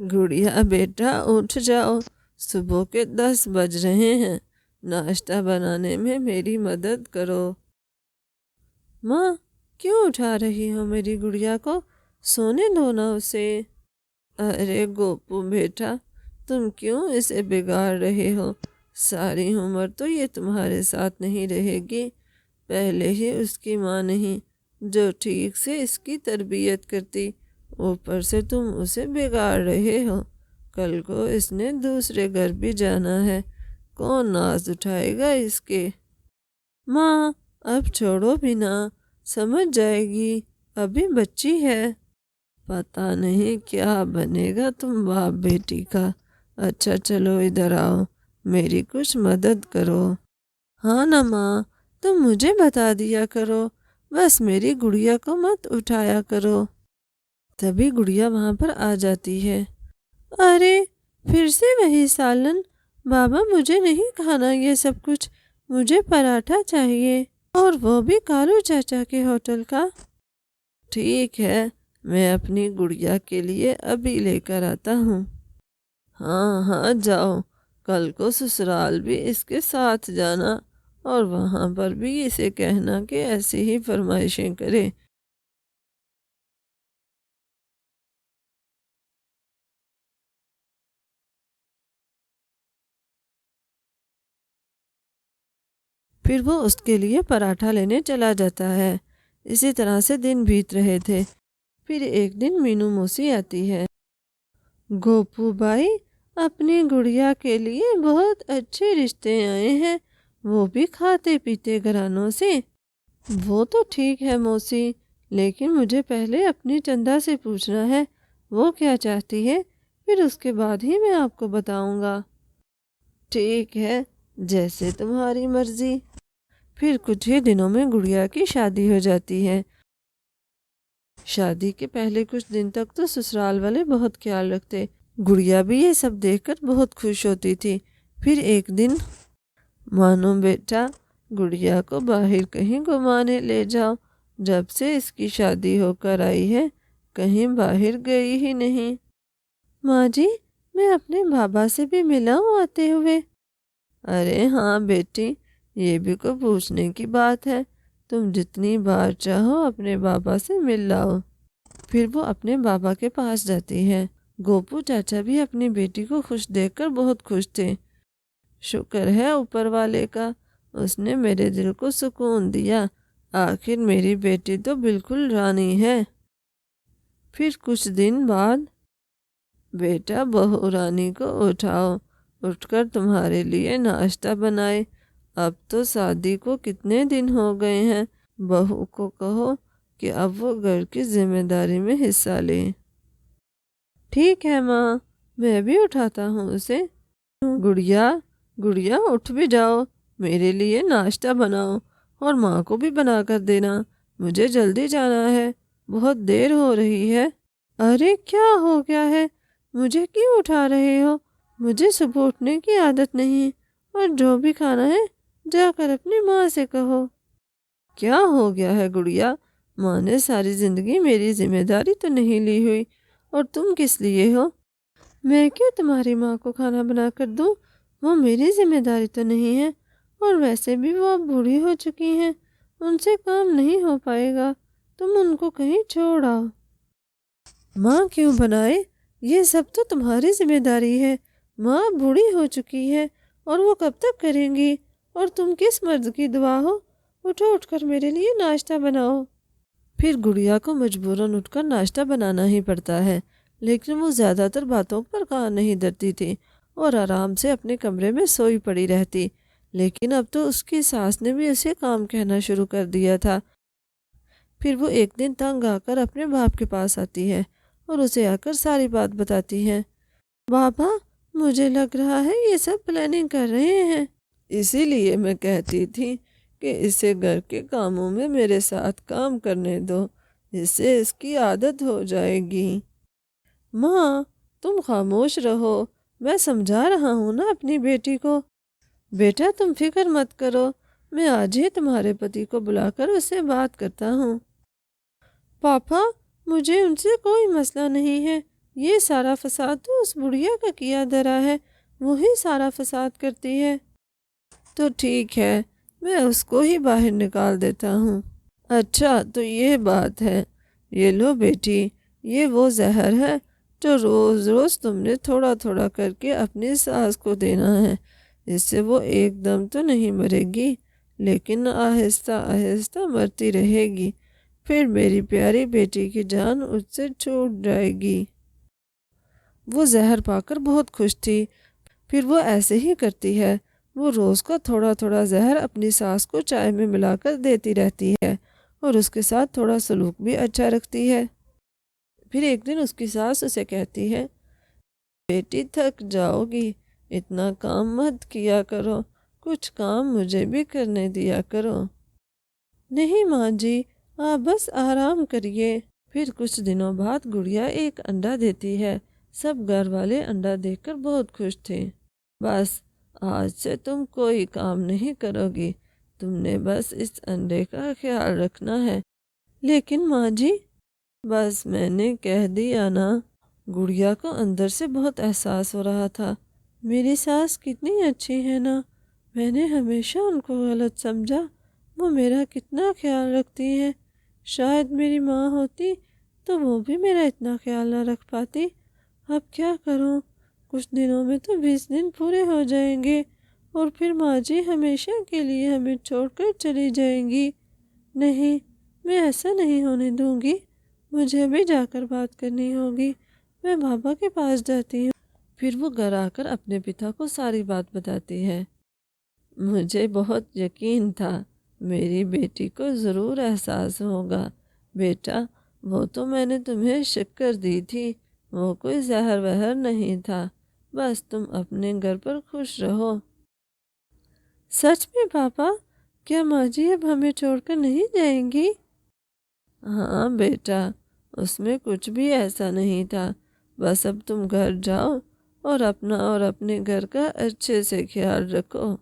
गुड़िया बेटा उठ जाओ, सुबह के 10 बज रहे हैं, नाश्ता बनाने में मेरी मदद करो। माँ, क्यों उठा रही हो मेरी गुड़िया को? सोने दो ना उसे। अरे गोपू बेटा, तुम क्यों इसे बिगाड़ रहे हो? सारी उम्र तो ये तुम्हारे साथ नहीं रहेगी। पहले ही उसकी माँ नहीं जो ठीक से इसकी तरबियत करती, ऊपर से तुम उसे बिगाड़ रहे हो। कल को इसने दूसरे घर भी जाना है, कौन नाज उठाएगा इसके? माँ, अब छोड़ो भी ना, समझ जाएगी, अभी बच्ची है। पता नहीं क्या बनेगा तुम बाप बेटी का। अच्छा चलो इधर आओ, मेरी कुछ मदद करो। हाँ ना माँ, तुम मुझे बता दिया करो, बस मेरी गुड़िया को मत उठाया करो। तभी गुड़िया वहाँ पर आ जाती है। अरे फिर से वही सालन। बाबा, मुझे नहीं खाना ये सब कुछ, मुझे पराठा चाहिए, और वो भी कालू चाचा के होटल का। ठीक है, मैं अपनी गुड़िया के लिए अभी लेकर आता हूँ। हाँ हाँ जाओ, कल को ससुराल भी इसके साथ जाना, और वहाँ पर भी इसे कहना कि ऐसी ही फरमाइशें करे। फिर वो उसके लिए पराठा लेने चला जाता है। इसी तरह से दिन बीत रहे थे। फिर एक दिन मीनू मौसी आती है। गोपू भाई, अपनी गुड़िया के लिए बहुत अच्छे रिश्ते आए हैं, वो भी खाते पीते घरानों से। वो तो ठीक है मौसी, लेकिन मुझे पहले अपनी चंदा से पूछना है वो क्या चाहती है, फिर उसके बाद ही मैं आपको बताऊंगा। ठीक है, जैसे तुम्हारी मर्जी। फिर कुछ ही दिनों में गुड़िया की शादी हो जाती है। शादी के पहले कुछ दिन तक तो ससुराल वाले बहुत ख्याल रखते। गुड़िया भी ये सब देखकर बहुत खुश होती थी। फिर एक दिन, मानो बेटा, गुड़िया को बाहर कहीं घुमाने ले जाओ। जब से इसकी शादी होकर आई है, कहीं बाहर गई ही नहीं। माँ जी, मैं अपने बाबा से भी मिला हूँ आते हुए। अरे हाँ बेटी, ये भी को पूछने की बात है। तुम जितनी बार चाहो अपने बाबा से मिल लाओ। फिर वो अपने बाबा के पास जाती है। गोपू चाचा भी अपनी बेटी को खुश देखकर बहुत खुश थे। शुक्र है ऊपर वाले का, उसने मेरे दिल को सुकून दिया। आखिर मेरी बेटी तो बिल्कुल रानी है। फिर कुछ दिन बाद, बेटा बहू रानी को उठाओ, उठकर तुम्हारे लिए नाश्ता बनाए। अब तो शादी को कितने दिन हो गए हैं। बहू को कहो कि अब वो घर की जिम्मेदारी में हिस्सा ले। ठीक है माँ, मैं भी उठाता हूँ उसे। गुड़िया, गुड़िया उठ भी जाओ, मेरे लिए नाश्ता बनाओ, और माँ को भी बना कर देना, मुझे जल्दी जाना है, बहुत देर हो रही है। अरे क्या हो गया है, मुझे क्यों उठा रहे हो? मुझे सुबह उठने की आदत नहीं, और जो भी खाना है जाकर अपनी माँ से कहो। क्या हो गया है गुड़िया? माँ ने सारी जिंदगी मेरी जिम्मेदारी तो नहीं ली हुई, और तुम किस लिए हो? मैं क्यों तुम्हारी माँ को खाना बना कर दूँ? वो मेरी जिम्मेदारी तो नहीं है, और वैसे भी वो अब बूढ़ी हो चुकी हैं, उनसे काम नहीं हो पाएगा, तुम उनको कहीं छोड़ आओ। माँ क्यों बनाए? ये सब तो तुम्हारी जिम्मेदारी है। माँ बूढ़ी हो चुकी है, और वो कब तक करेंगी? और तुम किस मर्द की दुआ हो? उठो, उठकर मेरे लिए नाश्ता बनाओ। फिर गुड़िया को मजबूरन उठकर नाश्ता बनाना ही पड़ता है, लेकिन वो ज़्यादातर बातों पर कान नहीं धरती थी और आराम से अपने कमरे में सोई पड़ी रहती। लेकिन अब तो उसकी सास ने भी उसे काम कहना शुरू कर दिया था। फिर वो एक दिन तंग आकर अपने बाप के पास आती है और उसे आकर सारी बात बताती है। बाबा, मुझे लग रहा है ये सब प्लानिंग कर रहे हैं। इसीलिए मैं कहती थी कि इसे घर के कामों में मेरे साथ काम करने दो, इससे इसकी आदत हो जाएगी। माँ, तुम खामोश रहो, मैं समझा रहा हूँ ना अपनी बेटी को। बेटा तुम फिक्र मत करो, मैं आज ही तुम्हारे पति को बुलाकर उससे बात करता हूँ। पापा, मुझे उनसे कोई मसला नहीं है, یہ سارا فساد تو اس بڑھیا کا کیا دھرا ہے، وہی سارا فساد کرتی ہے۔ تو ٹھیک ہے، میں اس کو ہی باہر نکال دیتا ہوں۔ اچھا تو یہ بات ہے، یہ لو بیٹی، یہ وہ زہر ہے جو روز روز تم نے تھوڑا تھوڑا کر کے اپنی ساس کو دینا ہے۔ اس سے وہ ایک دم تو نہیں مرے گی، لیکن آہستہ آہستہ مرتی رہے گی، پھر میری پیاری بیٹی کی جان اس سے چھوٹ جائے گی۔ وہ زہر پا کر بہت خوش تھی۔ پھر وہ ایسے ہی کرتی ہے، وہ روز کا تھوڑا تھوڑا زہر اپنی ساس کو چائے میں ملا کر دیتی رہتی ہے اور اس کے ساتھ تھوڑا سلوک بھی اچھا رکھتی ہے۔ پھر ایک دن اس کی ساس اسے کہتی ہے، بیٹی تھک جاؤ گی، اتنا کام مت کیا کرو، کچھ کام مجھے بھی کرنے دیا کرو۔ نہیں ماں جی، آپ بس آرام کریے۔ پھر کچھ دنوں بعد گڑیا ایک انڈا دیتی ہے۔ سب گھر والے انڈا دیکھ کر بہت خوش تھے۔ بس آج سے تم کوئی کام نہیں کرو گی، تم نے بس اس انڈے کا خیال رکھنا ہے۔ لیکن ماں جی، بس میں نے کہہ دیا نا۔ گڑیا کو اندر سے بہت احساس ہو رہا تھا، میری ساس کتنی اچھی ہے نا، میں نے ہمیشہ ان کو غلط سمجھا، وہ میرا کتنا خیال رکھتی ہیں، شاید میری ماں ہوتی تو وہ بھی میرا اتنا خیال نہ رکھ پاتی۔ اب کیا کروں، کچھ دنوں میں تو 20 دن پورے ہو جائیں گے اور پھر ماں جی ہمیشہ کے لیے ہمیں چھوڑ کر چلی جائیں گی۔ نہیں، میں ایسا نہیں ہونے دوں گی، مجھے بھی جا کر بات کرنی ہوگی۔ میں بابا کے پاس جاتی ہوں۔ پھر وہ گھر آ کر اپنے پتا کو ساری بات بتاتی ہے۔ مجھے بہت یقین تھا میری بیٹی کو ضرور احساس ہوگا۔ بیٹا، وہ تو میں نے تمہیں شکر دی تھی، وہ کوئی زہر وہر نہیں تھا، بس تم اپنے گھر پر خوش رہو۔ سچ میں پاپا، کیا ماں جی اب ہمیں چھوڑ کر نہیں جائیں گی؟ ہاں بیٹا، اس میں کچھ بھی ایسا نہیں تھا، بس اب تم گھر جاؤ اور اپنا اور اپنے گھر کا اچھے سے خیال رکھو۔